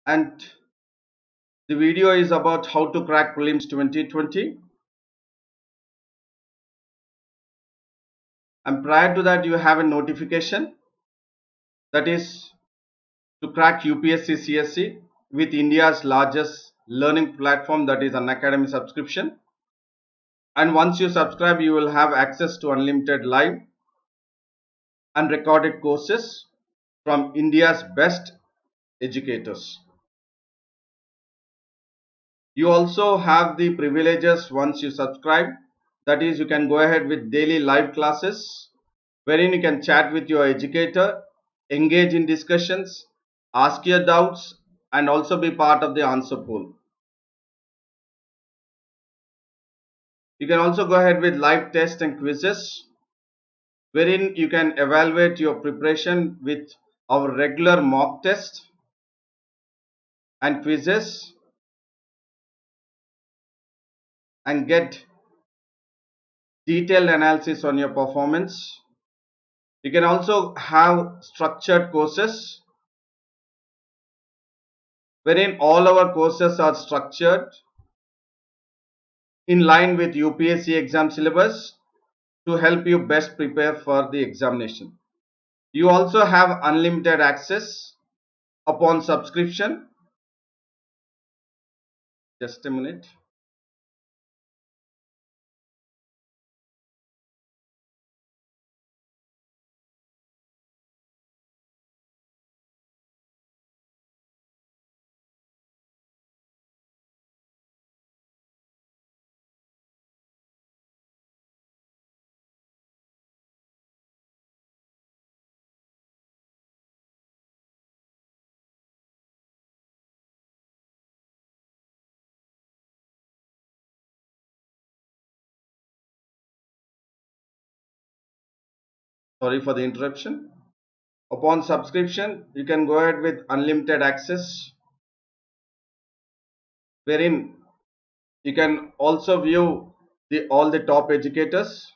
and the video is about how to crack prelims 2020. And prior to that, you have a notification, that is to crack UPSC CSE with India's largest learning platform, that is Unacademy Subscription. And once you subscribe, you will have access to unlimited live and recorded courses from India's best educators. You also have the privileges once you subscribe, that is you can go ahead with daily live classes wherein you can chat with your educator, engage in discussions, ask your doubts, and also be part of the answer pool. You can also go ahead with live tests and quizzes wherein you can evaluate your preparation with our regular mock test and quizzes and get detailed analysis on your performance. You can also have structured courses wherein all our courses are structured in line with UPSC exam syllabus to help you best prepare for the examination. You also have unlimited access upon subscription. Just a minute. Sorry for the interruption. Upon subscription, you can go ahead with unlimited access wherein you can also view all the top educators,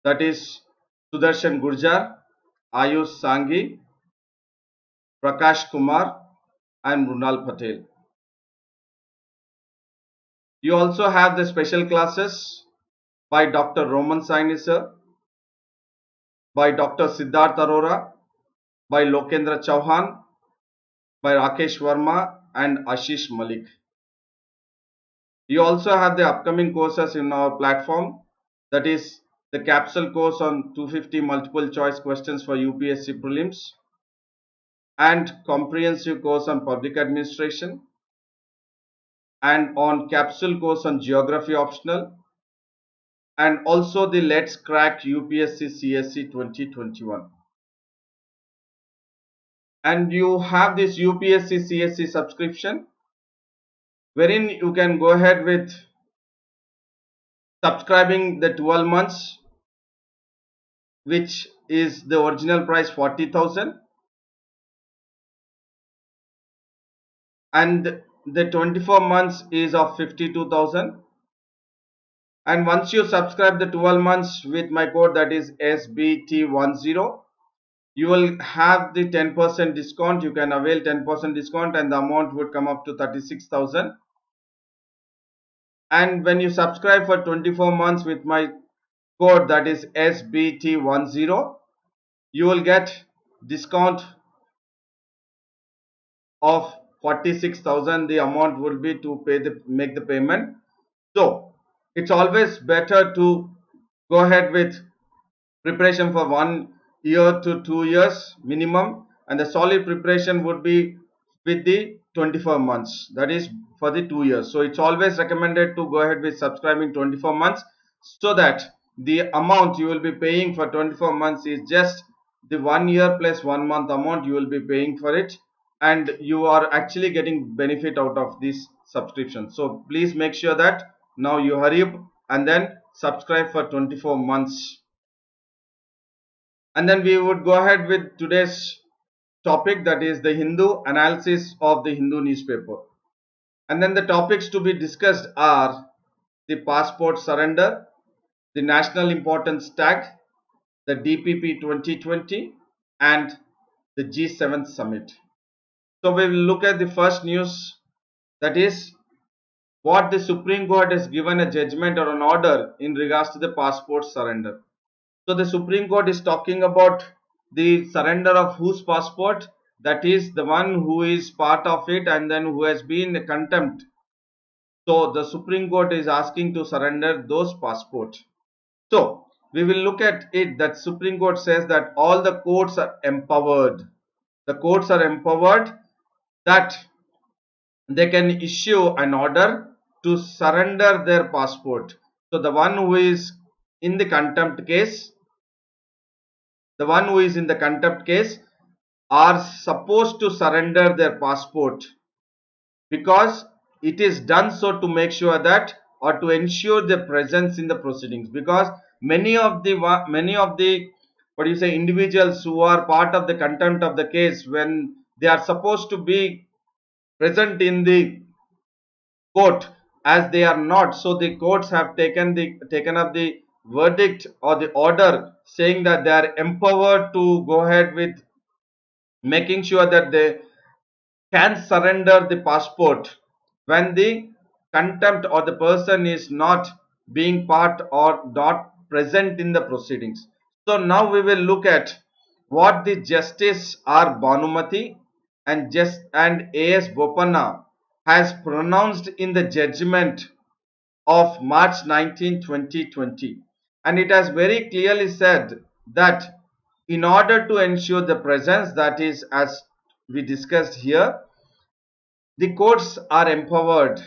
that is Sudarshan Gurjar, Ayush Sanghi, Prakash Kumar, and Mrunal Patel. You also have the special classes by Dr. Roman Saini sir, by Dr. Siddharth Arora, by Lokendra Chauhan, by Rakesh Verma, and Ashish Malik. You also have the upcoming courses in our platform, that is the capsule course on 250 multiple choice questions for UPSC prelims, and comprehensive course on public administration, and on capsule course on geography optional, and also the Let's Crack UPSC CSE 2021. And you have this UPSC CSE subscription wherein you can go ahead with subscribing the 12 months, which is the original price 40,000, and the 24 months is of 52,000. And once you subscribe the 12 months with my code, that is SBT10, you will have the 10% discount. You can avail 10% discount and the amount would come up to 36,000. And when you subscribe for 24 months with my code, that is SBT10, you will get discount of 46,000. The amount will be to make the payment. So it's always better to go ahead with preparation for 1 year to 2 years minimum, and the solid preparation would be with the 24 months, that is for the 2 years. So it's always recommended to go ahead with subscribing 24 months, so that the amount you will be paying for 24 months is just the 1 year plus 1 month amount you will be paying for it, and you are actually getting benefit out of this subscription. So please make sure that now you hurry up and then subscribe for 24 months. And then we would go ahead with today's topic, that is the Hindu analysis of the Hindu newspaper. And then the topics to be discussed are the passport surrender, the national importance tag, the DPP 2020, and the G7 summit. So we will look at the first news, that is what the Supreme Court has given a judgment or an order in regards to the passport surrender. So the Supreme Court is talking about the surrender of whose passport? That is the one who is part of it and then who has been contempt. So the Supreme Court is asking to surrender those passports. So we will look at it that Supreme Court says that all the courts are empowered. The courts are empowered that they can issue an order to surrender their passport. So the one who is in the contempt case, the one who is in the contempt case are supposed to surrender their passport, because it is done so to make sure that or to ensure their presence in the proceedings, because many of the what do you say individuals who are part of the contempt of the case, when they are supposed to be present in the court, as they are not, so the courts have taken up the verdict or the order saying that they are empowered to go ahead with making sure that they can surrender the passport when the contempt or the person is not being part or not present in the proceedings. So now we will look at what the Justice R. Bhanumati and A.S. Bopanna has pronounced in the judgment of March 19, 2020. And it has very clearly said that in order to ensure the presence, that is, as we discussed here, the courts are empowered,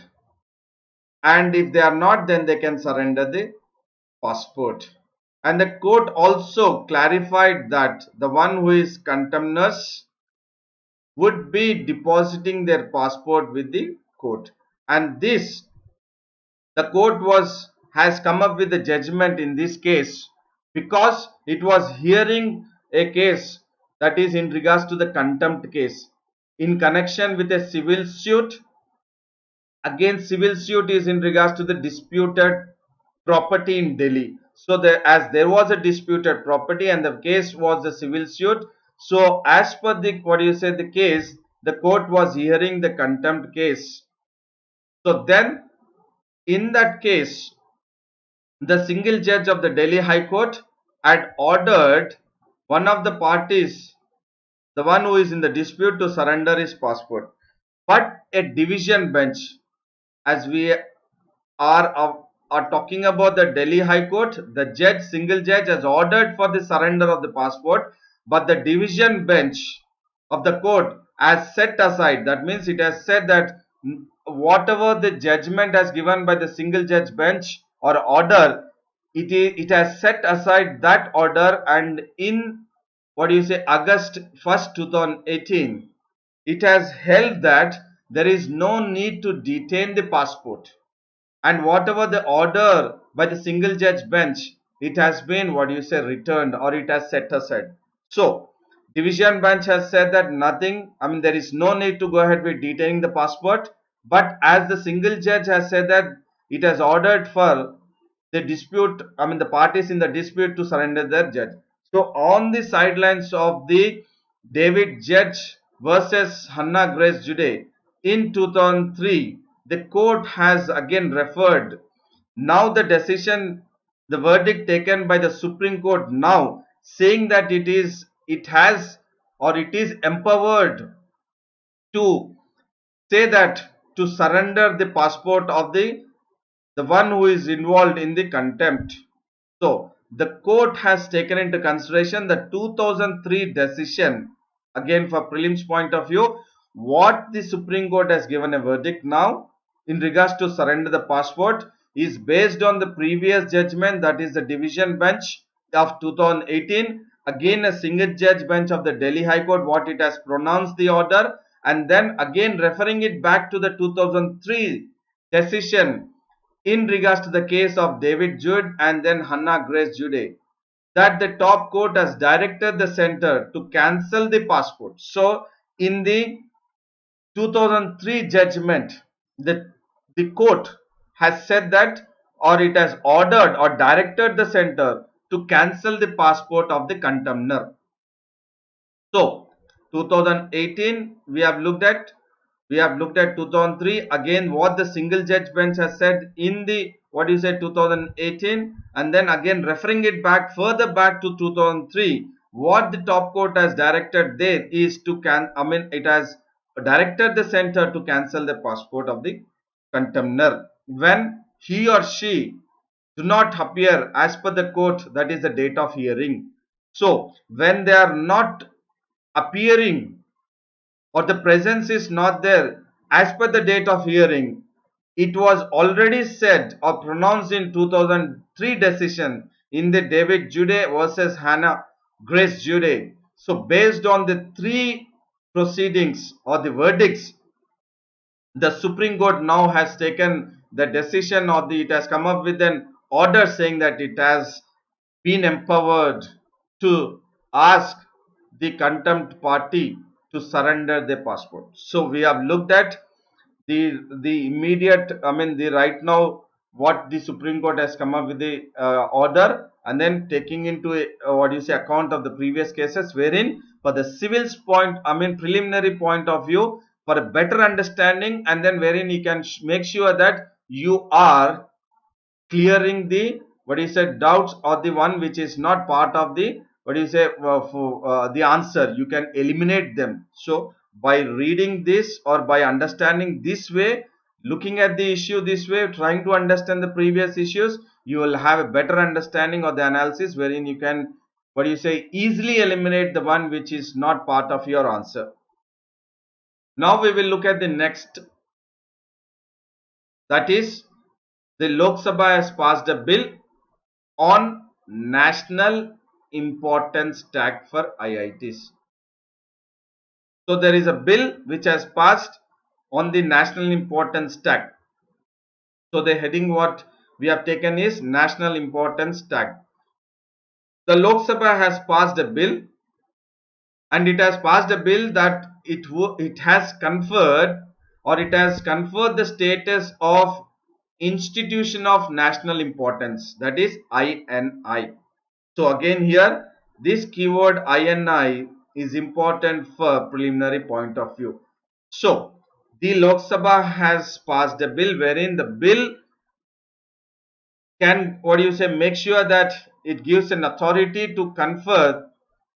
and if they are not, then they can surrender the passport. And the court also clarified that the one who is contemnus would be depositing their passport with the court, and this the court has come up with a judgment in this case because it was hearing a case that is in regards to the contempt case in connection with a civil suit. Again, civil suit is in regards to the disputed property in Delhi. So as there was a disputed property and the case was a civil suit, so as per the the case, the court was hearing the contempt case. So then in that case, the single judge of the Delhi High Court had ordered one of the parties, the one who is in the dispute, to surrender his passport. But a division bench, as we are talking about the Delhi High Court, the single judge has ordered for the surrender of the passport, but the division bench of the court has set aside. That means it has said that whatever the judgment has given by the single judge bench or order, it has set aside that order, and in August 1st, 2018, it has held that there is no need to detain the passport, and whatever the order by the single judge bench, it has been returned, or it has set aside. So division bench has said that nothing, there is no need to go ahead with detaining the passport, but as the single judge has said that it has ordered for the dispute, the parties in the dispute to surrender their judge. So on the sidelines of the David Judge versus Hannah Grace Jude in 2003, the court has again referred now the decision, the verdict taken by the Supreme Court now, saying that it has or it is empowered to say that to surrender the passport of the one who is involved in the contempt. So the court has taken into consideration the 2003 decision. Again, for prelims point of view, what the Supreme Court has given a verdict now in regards to surrender the passport is based on the previous judgment, that is the division bench of 2018. Again, a single judge bench of the Delhi High Court, what it has pronounced the order, and then again referring it back to the 2003 decision in regards to the case of David Jude and then Hannah Grace Jude, that the top court has directed the center to cancel the passport. So in the 2003 judgment, the court has said that, or it has ordered or directed the center to cancel the passport of the contemner. So 2018 we have looked at 2003, again what the single judge bench has said in the 2018, and then again referring it back further back to 2003, what the top court has directed there is to it has directed the center to cancel the passport of the contemner when he or she do not appear as per the court, that is the date of hearing. So when they are not appearing or the presence is not there as per the date of hearing, it was already said or pronounced in 2003 decision in the David Jude versus Hannah Grace Jude. So based on the three proceedings or the verdicts, the Supreme Court now has taken the decision, or it has come up with an order saying that it has been empowered to ask the contempt party to surrender their passport. So we have looked at the immediate, the right now what the Supreme Court has come up with the order, and then taking into account of the previous cases, wherein for the civil's point, preliminary point of view, for a better understanding, and then wherein you can make sure that you are clearing the doubts, or the one which is not part of the the answer, you can eliminate them. So by reading this or by understanding this way, looking at the issue this way, trying to understand the previous issues, you will have a better understanding of the analysis, wherein you can easily eliminate the one which is not part of your answer. Now we will look at the next, that is the Lok Sabha has passed a bill on national importance tag for IITs. So there is a bill which has passed on the national importance tag. So the heading what we have taken is national importance tag. The Lok Sabha has passed a bill, and it has passed a bill that it has conferred the status of institution of national importance, that is INI. So again here this keyword INI is important for preliminary point of view. So the Lok Sabha has passed a bill wherein the bill can make sure that it gives an authority to confer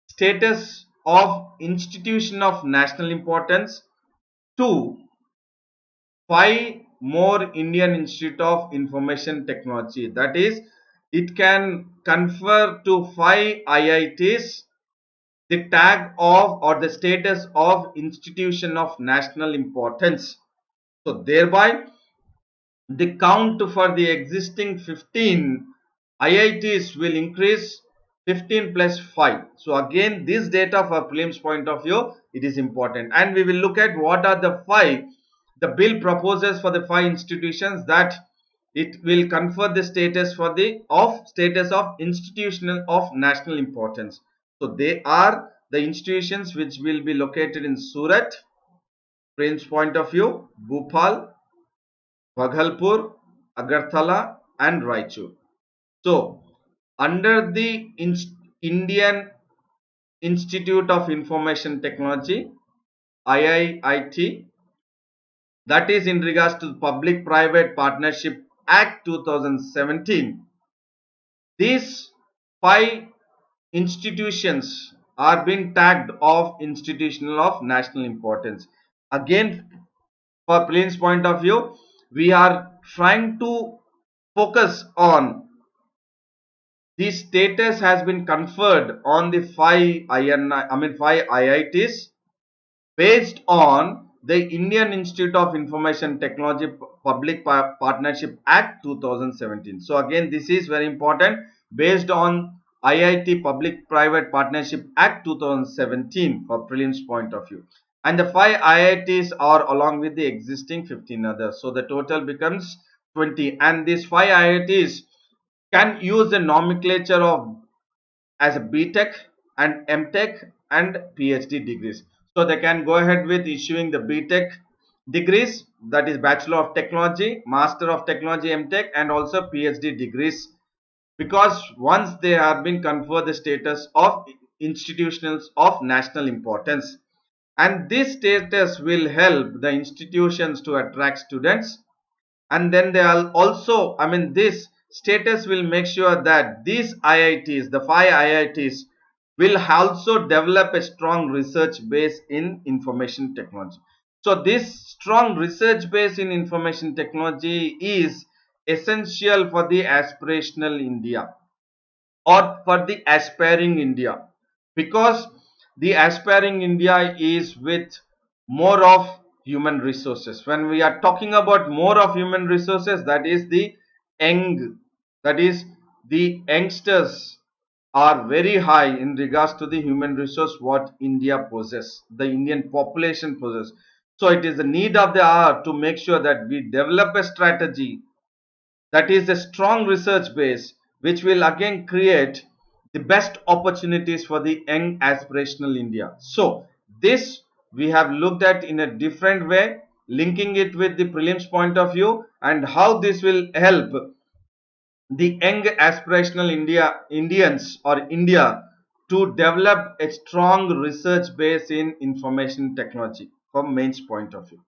status of institution of national importance to 5 more Indian Institute of Information Technology. That is, it can confer to 5 IITs the tag of or the status of institution of national importance. So thereby the count for the existing 15 IITs will increase 15 plus 5. So again this data for prelims point of view, it is important, and we will look at what are the 5 the bill proposes for the 5 institutions that it will confer the status for the status of institutional of national importance. So they are the institutions which will be located in Surat, prelims point of view, Bhopal, Bhagalpur, Agartala and Raichur. So under the Indian Institute of Information Technology, IIIT, that is in regards to the Public Private Partnership Act 2017, these 5 institutions are being tagged of institutional of national importance. Again, for prelims point of view, we are trying to focus on the status has been conferred on the 5 IITs based on the Indian Institute of Information Technology Public Partnership Act 2017. So again this is very important, based on IIT Public Private Partnership Act 2017 for prelims point of view, and the 5 IITs are along with the existing 15 others, so the total becomes 20, and these 5 IITs can use the nomenclature of as a BTech and MTech and PhD degrees. So they can go ahead with issuing the BTech degrees, that is Bachelor of Technology, Master of Technology, MTech, and also PhD degrees, because once they have been conferred the status of institutions of national importance. and this status will help the institutions to attract students. And then they are also, I mean, this status will make sure that these IITs, the 5 IITs, will also develop a strong research base in information technology. So this strong research base in information technology is essential for the aspirational India, or for the aspiring India, because the aspiring India is with more of human resources. When we are talking about more of human resources, that is the young, that is the youngsters are very high in regards to the human resource what India possesses, the Indian population possesses. So it is the need of the hour to make sure that we develop a strategy that is a strong research base, which will again create the best opportunities for the young aspirational India. So this we have looked at in a different way, linking it with the prelims point of view, and how this will help the young aspirational Indians or India to develop a strong research base in information technology from mains point of view.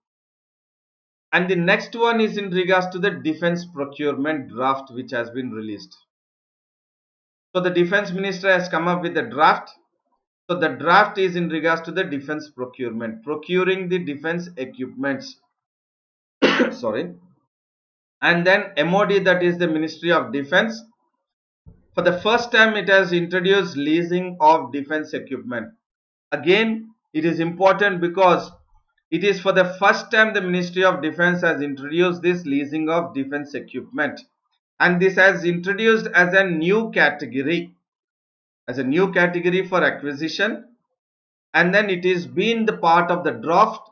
And the next one is in regards to the defense procurement draft which has been released. So the defense minister has come up with a draft. So the draft is in regards to the defense procurement, procuring the defense equipments. Sorry. And then MOD, that is the Ministry of Defense. For the first time, it has introduced leasing of defense equipment. Again, it is important because it is for the first time the Ministry of Defense has introduced this leasing of defense equipment. And this has introduced as a new category, for acquisition. And then it is been the part of the draft.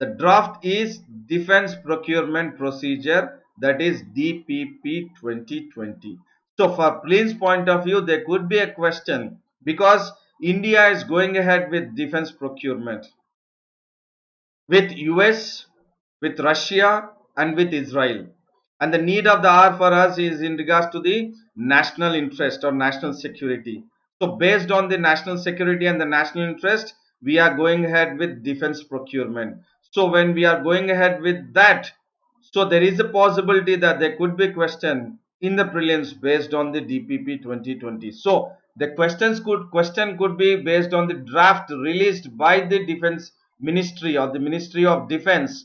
The draft is Defense Procurement Procedure, that is DPP 2020. So for Plains point of view, there could be a question because India is going ahead with defense procurement with US, with Russia, and with Israel. And the need of the hour for us is in regards to the national interest or national security. So based on the national security and the national interest, we are going ahead with defense procurement. So when we are going ahead with that, so there is a possibility that there could be question in the prelims based on the DPP 2020. So the question could be based on the draft released by the defense ministry or the Ministry of Defense,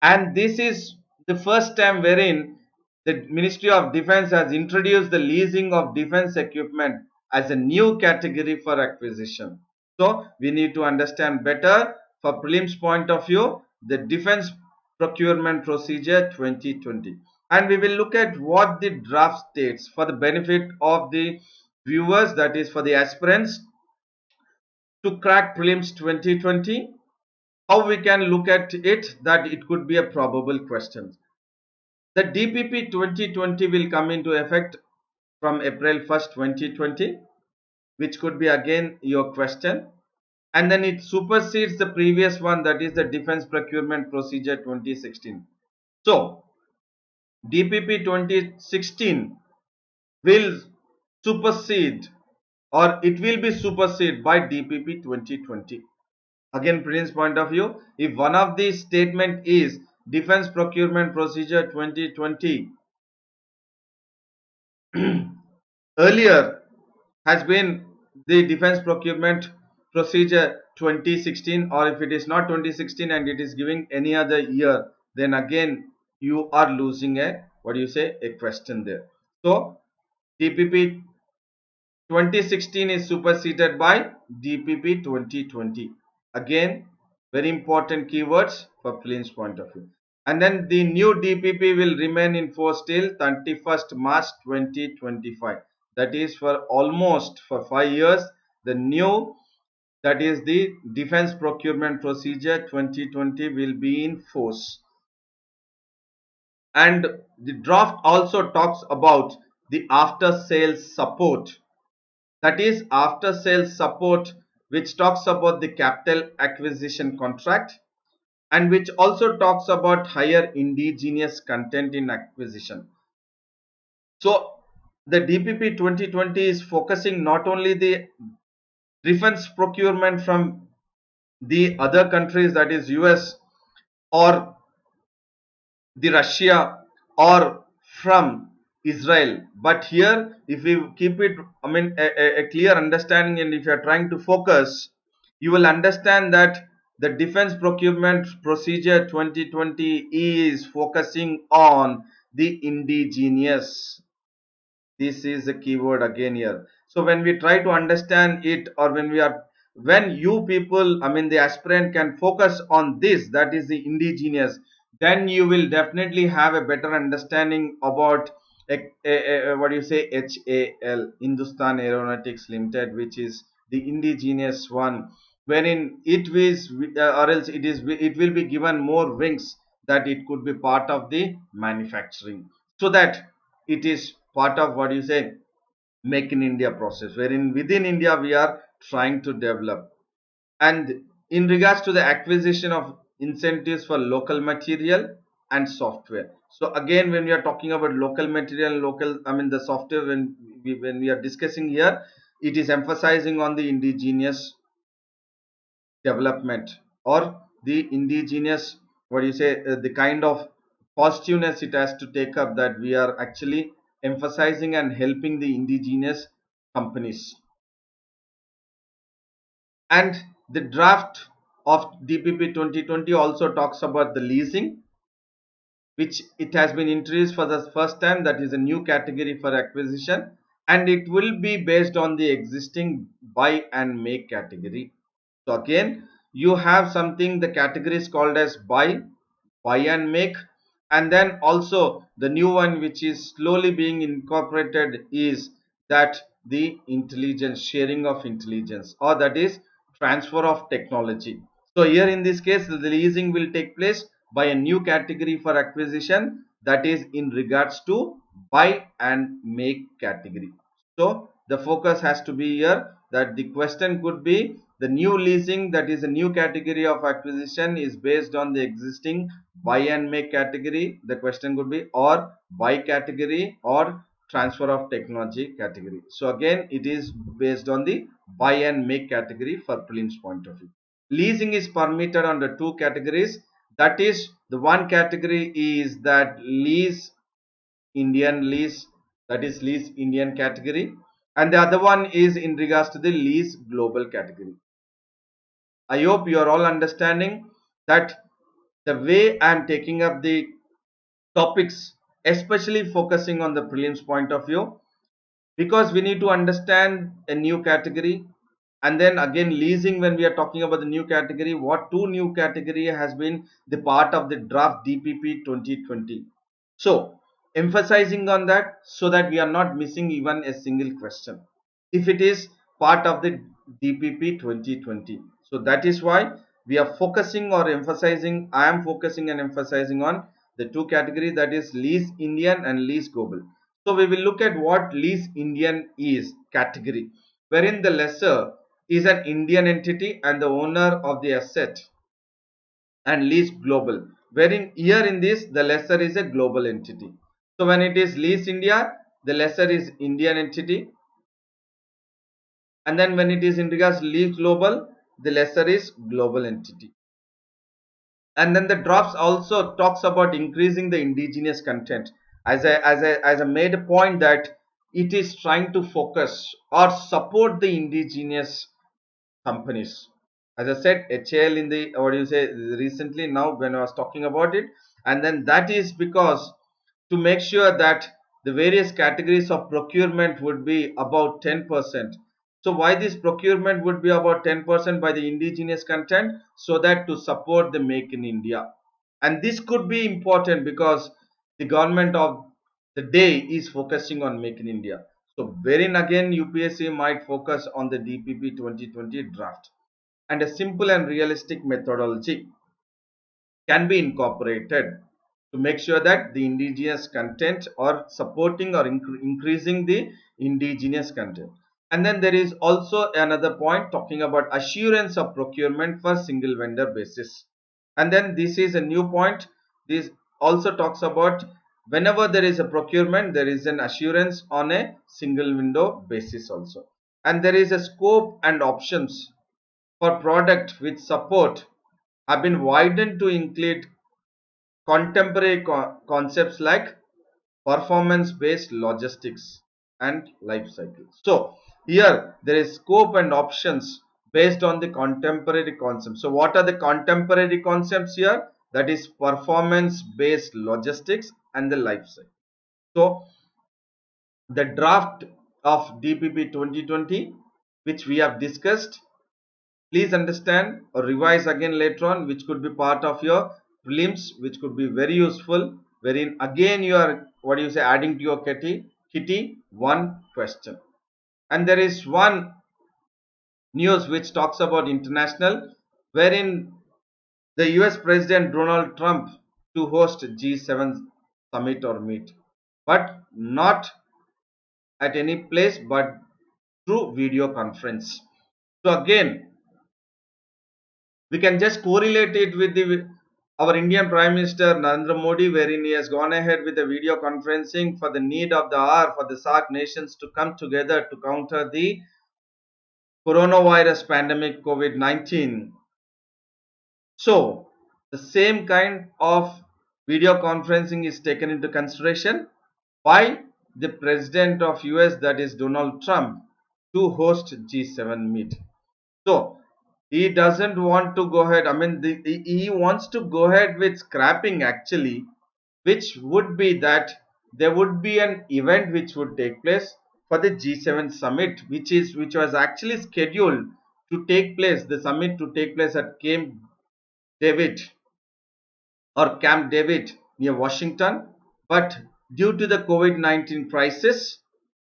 and this is the first time wherein the Ministry of Defense has introduced the leasing of defense equipment as a new category for acquisition. So we need to understand better for prelims point of view the defense procurement procedure 2020, and we will look at what the draft states for the benefit of the viewers, that is for the aspirants to crack prelims 2020. How we can look at it, that it could be a probable question. The DPP 2020 will come into effect from April 1st, 2020, which could be again your question. And then it supersedes the previous one, that is the Defense Procurement Procedure 2016. So DPP 2016 will supersede, or it will be superseded by DPP 2020. Again, Prince point of view, if one of these statement is Defense Procurement Procedure 2020 earlier has been the Defense Procurement Procedure 2016, or if it is not 2016 and it is giving any other year, then again you are losing a a question there. So DPP 2016 is superseded by DPP 2020. Again, very important keywords for Flynn's point of view. And then the new DPP will remain in force till 31st March 2025. That is for almost for 5 years. The new, that is the Defense Procurement Procedure 2020, will be in force. And the draft also talks about the after sales support, that is after sales support, which talks about the capital acquisition contract, and which also talks about higher indigenous content in acquisition. So the DPP 2020 is focusing not only the defense procurement from the other countries, that is US or the Russia or from Israel. But here, if we keep it, I mean, a clear understanding, and if you are trying to focus, you will understand that the Defense Procurement Procedure 2020 is focusing on the indigenous. This is the keyword again here. So when we try to understand it, or when you people, I mean the aspirant, can focus on this, that is the indigenous, then you will definitely have a better understanding about what do you say, HAL, Hindustan Aeronautics Limited, which is the indigenous one, wherein it is, or else it will be given more wings, that it could be part of the manufacturing, so that it is part of, what you say, make in India process, wherein within India we are trying to develop. And in regards to the acquisition of incentives for local material and software, so again, when we are talking about local material, local, I mean the software, when we are discussing here, it is emphasizing on the indigenous development, or the indigenous, what do you say, the kind of positiveness it has to take up, that we are actually emphasizing and helping the indigenous companies. And the draft of DPP 2020 also talks about the leasing, which it has been introduced for the first time, that is a new category for acquisition, and it will be based on the existing buy and make category. So again, you have something, the category is called as buy and make, and then also the new one which is slowly being incorporated is that the intelligence, sharing of intelligence, or that is transfer of technology. So here in this case, the leasing will take place by a new category for acquisition, that is in regards to buy and make category. So the focus has to be here, that the question could be the new leasing, that is a new category of acquisition, is based on the existing buy and make category. The question could be, or buy category, or transfer of technology category. So again, it is based on the buy and make category for prelims point of view. Leasing is permitted under two categories. That is, the one category is that lease Indian lease, that is lease Indian category, and the other one is in regards to the lease global category. I hope you are all understanding that the way I am taking up the topics, especially focusing on the prelims point of view, because we need to understand a new category, and then again leasing, when we are talking about the new category, what two new category has been the part of the draft DPP 2020. So emphasizing on that, so that we are not missing even a single question if it is part of the DPP 2020. So that is why we are focusing or emphasizing, I am focusing and emphasizing on the two category, that is lease Indian and lease global. So we will look at what lease Indian is category, wherein the lessor is an Indian entity and the owner of the asset, and lease global, wherein here in this the lessor is a global entity. So when it is lease India, the lessor is Indian entity, and then when it is in regards to lease global, the lessor is global entity. And then the drops also talks about increasing the indigenous content, as I made a point that it is trying to focus or support the indigenous companies. As I said, HAL in the, what do you say, recently now when I was talking about it, and then that is because to make sure that the various categories of procurement would be about 10%. So why this procurement would be about 10% by the indigenous content? So that to support the make in India. And this could be important because the government of the day is focusing on make in India. So wherein again UPSC might focus on the DPP 2020 draft, and a simple and realistic methodology can be incorporated to make sure that the indigenous content, or supporting or increasing the indigenous content. And then there is also another point talking about assurance of procurement for single vendor basis. And then this is a new point. This also talks about whenever there is a procurement, there is an assurance on a single window basis also. And there is a scope and options for product which support have been widened to include contemporary concepts like performance based logistics and life cycle. So here there is scope and options based on the contemporary concepts. So what are the contemporary concepts here? That is performance based logistics and the life cycle. So the draft of DPP 2020 which we have discussed, please understand or revise again later on, which could be part of your prelims, which could be very useful, wherein again you are, what do you say, adding to your kitty one question. And there is one news which talks about international, wherein the US President Donald Trump to host G7 summit or meet, but not at any place but through video conference. So again, we can just correlate it with our Indian Prime Minister Narendra Modi, wherein he has gone ahead with a video conferencing for the need of the hour for the SAARC nations to come together to counter the coronavirus pandemic COVID-19. So the same kind of video conferencing is taken into consideration by the President of US, that is Donald Trump, to host G7 meet. So he doesn't want to go ahead. I mean, he wants to go ahead with scrapping actually, which would be that there would be an event which would take place for the G7 summit, which was actually scheduled to take place, the summit to take place at David Camp David near Washington, but due to the COVID-19 crisis,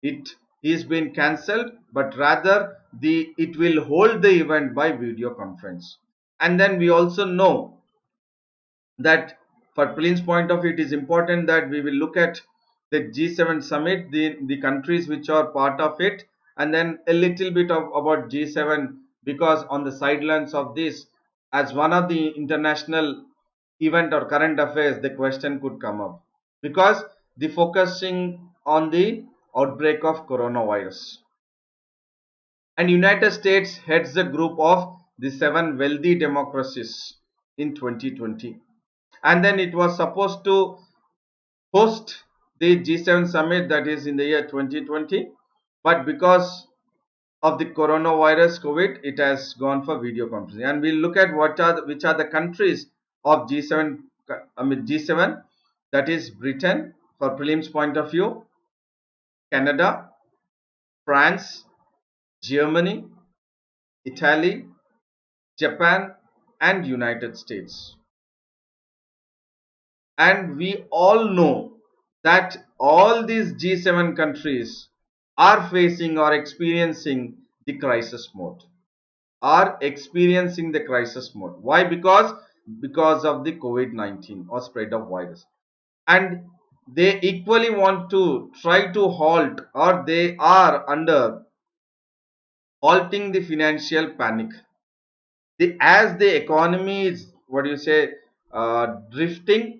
it is been cancelled, but rather it will hold the event by video conference. And then we also know that for prelims point of view, it is important that we will look at the G7 summit, the countries which are part of it, and then a little bit about G7, because on the sidelines of this, as one of the international event or current affairs, the question could come up, because the focusing on the outbreak of coronavirus. And United States heads the group of the 7 wealthy democracies in 2020. And then it was supposed to host the G7 summit, that is in the year 2020, but because of the coronavirus COVID, it has gone for video conferencing. And we'll look at which are the countries of G7, that is Britain for prelims point of view, Canada, France, Germany, Italy, Japan, and United States. And we all know that all these G7 countries are facing or experiencing the crisis mode. Why? Because of the COVID-19 or spread of virus. And they equally want to try to halt, or they are under halting the financial panic. As the economy is, what do you say, drifting,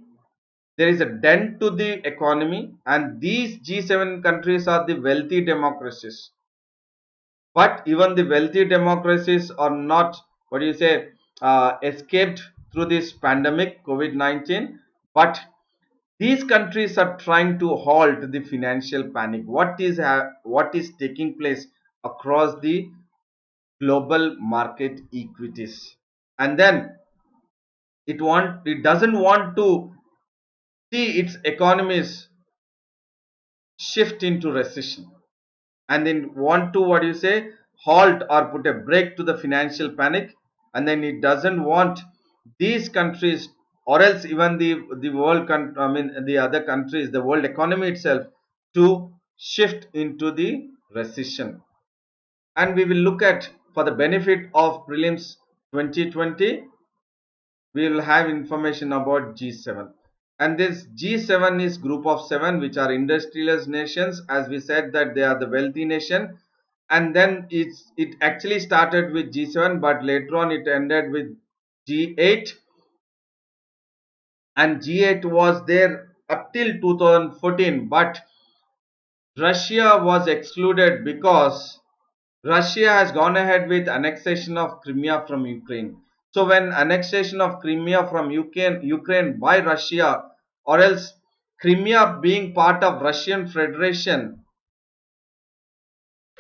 there is a dent to the economy, and these G7 countries are the wealthy democracies. But even the wealthy democracies are not, what do you say, escaped through this pandemic COVID-19. But these countries are trying to halt the financial panic. What is taking place across the global market equities, and then it doesn't want to see its economies shift into recession, and then want to, what do you say, halt or put a break to the financial panic. And then it doesn't want these countries, or else even the world the other countries, the world economy itself, to shift into the recession. And we will look at, for the benefit of prelims 2020, we will have information about G7. And this G7 is group of 7 which are industrialist nations, as we said that they are the wealthy nation. And then it actually started with G7, but later on it ended with G8. And G8 was there up till 2014, but Russia was excluded because Russia has gone ahead with annexation of Crimea from Ukraine. So when annexation of Crimea from Ukraine by Russia, or else Crimea being part of Russian Federation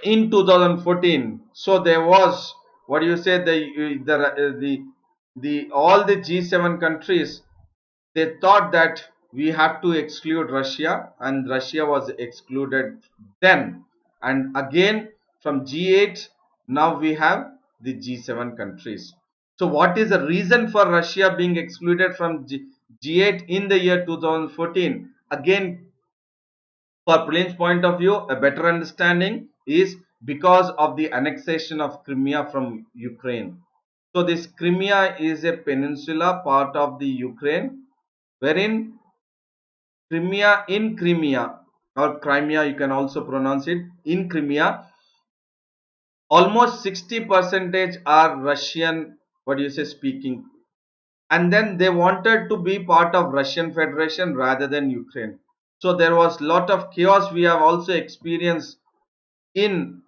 in 2014, so there was, what do you say, the all the G7 countries, they thought that we have to exclude Russia, and Russia was excluded then. And again from G8, now we have the G7 countries. So what is the reason for Russia being excluded from G8 in the year 2014? Again, for prelims point of view, a better understanding is because of the annexation of Crimea from Ukraine. So this Crimea is a peninsula part of the Ukraine, wherein Crimea or Crimea, you can also pronounce it, in Crimea, almost 60 percentage are Russian, what do you say, speaking, and then they wanted to be part of Russian Federation rather than Ukraine. So there was lot of chaos we have also experienced in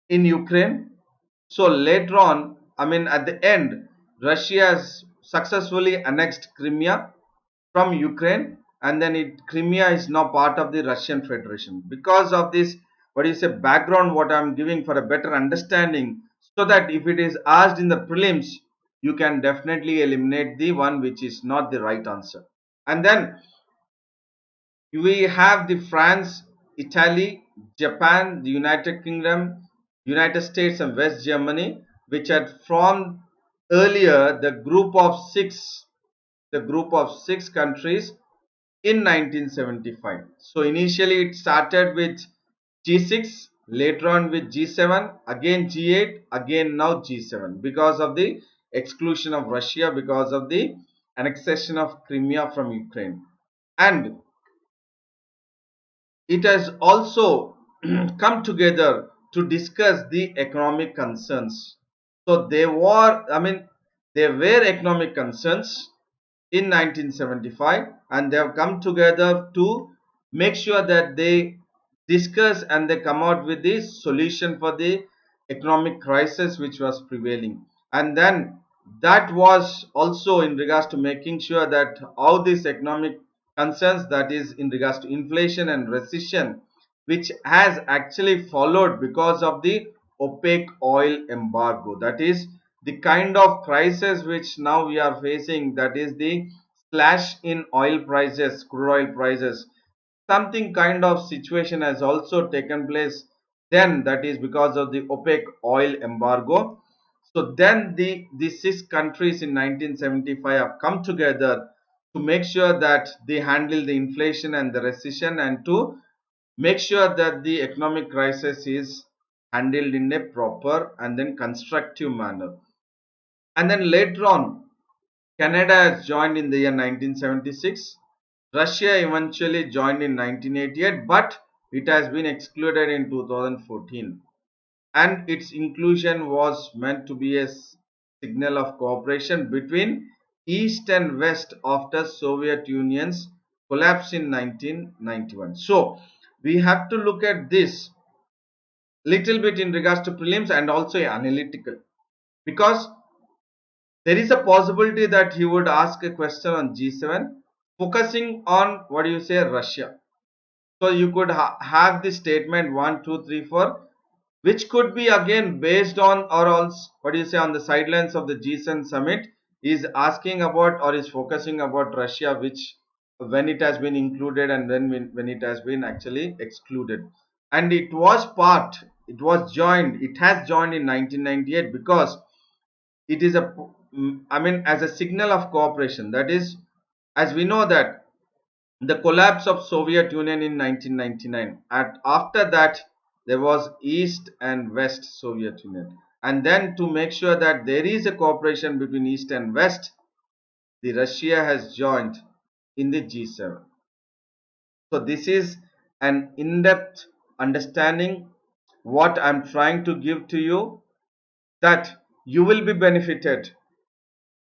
Ukraine. So later on, I mean at the end, Russia has successfully annexed Crimea from Ukraine, and then Crimea is now part of the Russian Federation. Because of this, what is a background what I'm giving for a better understanding, so that if it is asked in the prelims, you can definitely eliminate the one which is not the right answer. And then we have the France, Italy, Japan, the United Kingdom, United States, and West Germany, which had formed earlier the group of six countries in 1975. So initially it started with G6, later on with G7, again G8, again now G7, because of the exclusion of Russia, because of the annexation of Crimea from Ukraine. And it has also come together to discuss the economic concerns. So there were economic concerns in 1975, and they have come together to make sure that they discuss and they come out with the solution for the economic crisis which was prevailing. And then that was also in regards to making sure that how this economic concerns, that is in regards to inflation and recession, which has actually followed because of the opaque oil embargo, that is the kind of crisis which now we are facing, that is the slash in oil prices, crude oil prices. Something kind of situation has also taken place then, that is because of the OPEC oil embargo. So then the six countries in 1975 have come together to make sure that they handle the inflation and the recession, and to make sure that the economic crisis is handled in a proper and then constructive manner. And then later on, Canada has joined in the year 1976. Russia eventually joined in 1988, but it has been excluded in 2014. And its inclusion was meant to be a signal of cooperation between East and West after Soviet Union's collapse in 1991. So we have to look at this little bit in regards to prelims and also analytical, because there is a possibility that he would ask a question on G7 focusing on, what do you say, Russia. So you could have the statement 1, 2, 3, 4, which could be again based on, or else, what do you say, on the sidelines of the G7 summit, is asking about or is focusing about Russia, which when it has been included and when it has been actually excluded. And it was joined, it has joined in 1998 because it is as a signal of cooperation. That is, as we know that the collapse of Soviet Union in 1999, after that there was East and West Soviet Union, and then to make sure that there is a cooperation between East and West, the Russia has joined in the G7. So this is an in-depth understanding what I'm trying to give to you, that you will be benefited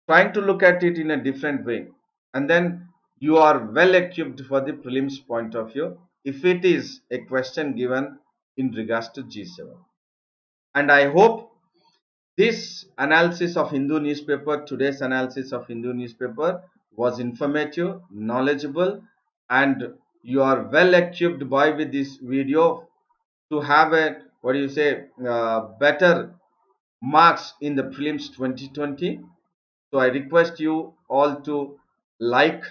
trying to look at it in a different way, and then you are well equipped for the prelims point of view if it is a question given in regards to G7. And I hope this analysis of Hindu newspaper, today's analysis of Hindu newspaper, was informative, knowledgeable, and you are well equipped by with this video to have a, what do you say, better marks in the prelims 2020. So I request you all to like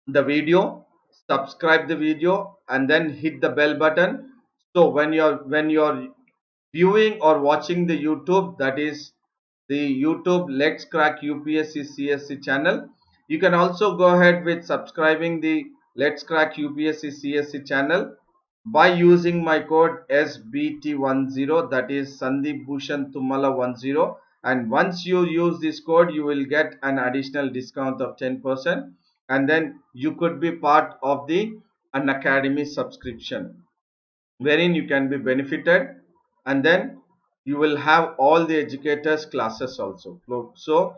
the video, subscribe the video, and then hit the bell button. So when you're viewing or watching the YouTube, that is the YouTube Let's Crack UPSC CSE channel, you can also go ahead with subscribing the Let's Crack UPSC CSE channel by using my code SBT10, that is Sandeep Bhushan Thummala 10, and once you use this code you will get an additional discount of 10%, and then you could be part of the Unacademy subscription, wherein you can be benefited, and then you will have all the educators classes also. So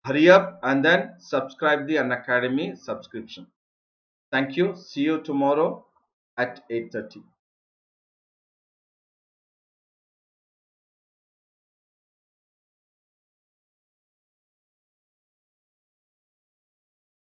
hurry up and then subscribe the Unacademy subscription. Thank you. See you tomorrow at 8:30.